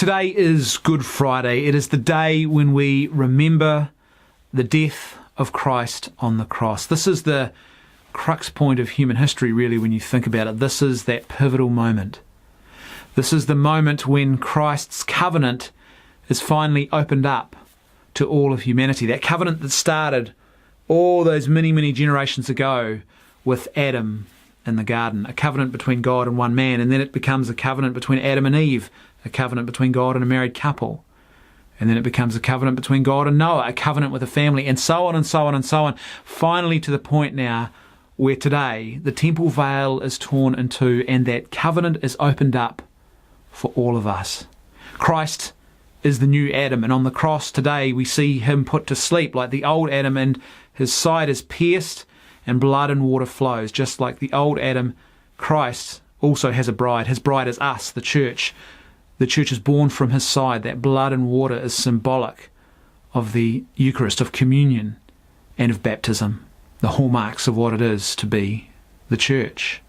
Today is Good Friday. It is the day when we remember the death of Christ on the cross. This is the crux point of human history, really, when you think about it. This is that pivotal moment. This is the moment when Christ's covenant is finally opened up to all of humanity. That covenant that started all those many, many generations ago with Adam in the garden, a covenant between God and one man, and then it becomes a covenant between Adam and Eve, a covenant between God and a married couple, and then it becomes a covenant between God and Noah, a covenant with a family, and so on and so on and so on, finally to the point now where today the temple veil is torn in two and that covenant is opened up for all of us. Christ is the new Adam, and on the cross today we see him put to sleep like the old Adam, and his side is pierced and blood and water flows. Just like the old Adam, Christ also has a bride. His bride is us, the church. The church is born from his side. That blood and water is symbolic of the Eucharist, of communion, and of baptism, the hallmarks of what it is to be the church.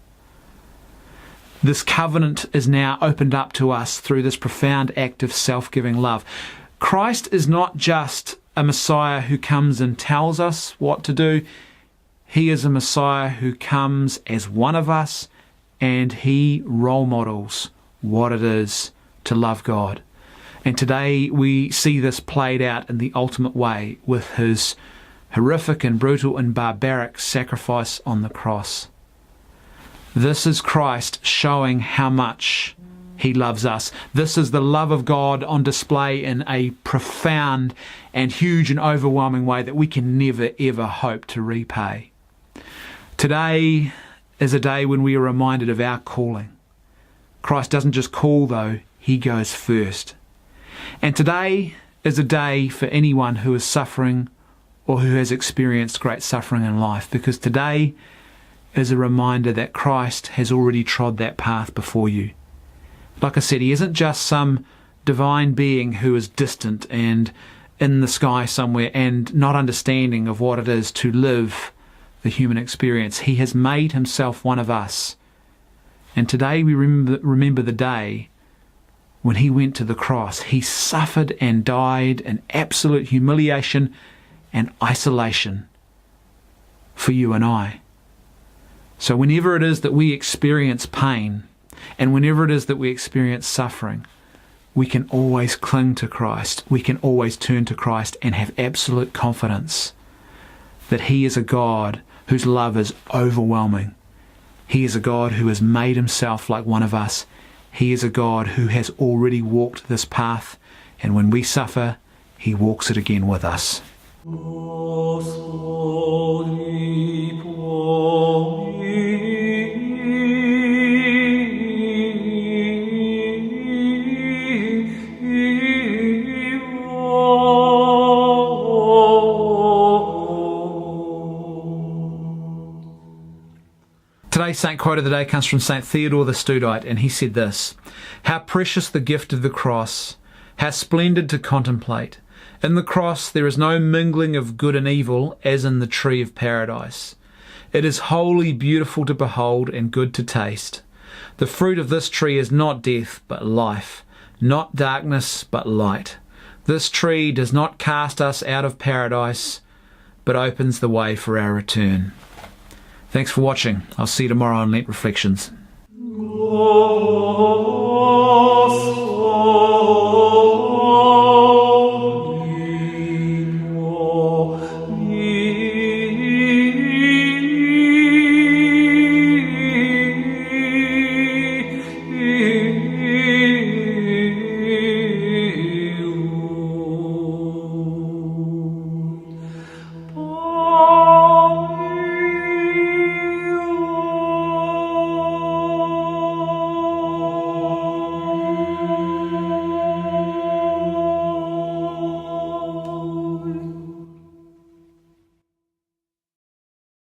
This covenant is now opened up to us through this profound act of self-giving love. Christ is not just a Messiah who comes and tells us what to do. He is a Messiah who comes as one of us, and he role models what it is to love God. And today we see this played out in the ultimate way with his horrific and brutal and barbaric sacrifice on the cross. This is Christ showing how much he loves us. This is the love of God on display in a profound and huge and overwhelming way that we can never ever hope to repay. Today is a day when we are reminded of our calling. Christ doesn't just call though, he goes first. And today is a day for anyone who is suffering or who has experienced great suffering in life, because today is a reminder that Christ has already trod that path before you. Like I said, he isn't just some divine being who is distant and in the sky somewhere and not understanding of what it is to live the human experience. He has made himself one of us. And today we remember the day when he went to the cross. He suffered and died in absolute humiliation and isolation for you and I. So whenever it is that we experience pain and whenever it is that we experience suffering, we can always cling to Christ. We can always turn to Christ and have absolute confidence that he is a God whose love is overwhelming. He is a God who has made himself like one of us. He is a God who has already walked this path, and when we suffer, he walks it again with us. Today's saint quote of the day comes from Saint Theodore the Studite, and he said this: "How precious the gift of the cross, how splendid to contemplate. In the cross there is no mingling of good and evil as in the tree of paradise. It is wholly beautiful to behold and good to taste. The fruit of this tree is not death but life, not darkness but light. This tree does not cast us out of paradise, but opens the way for our return." Thanks for watching. I'll see you tomorrow on Lent Reflections.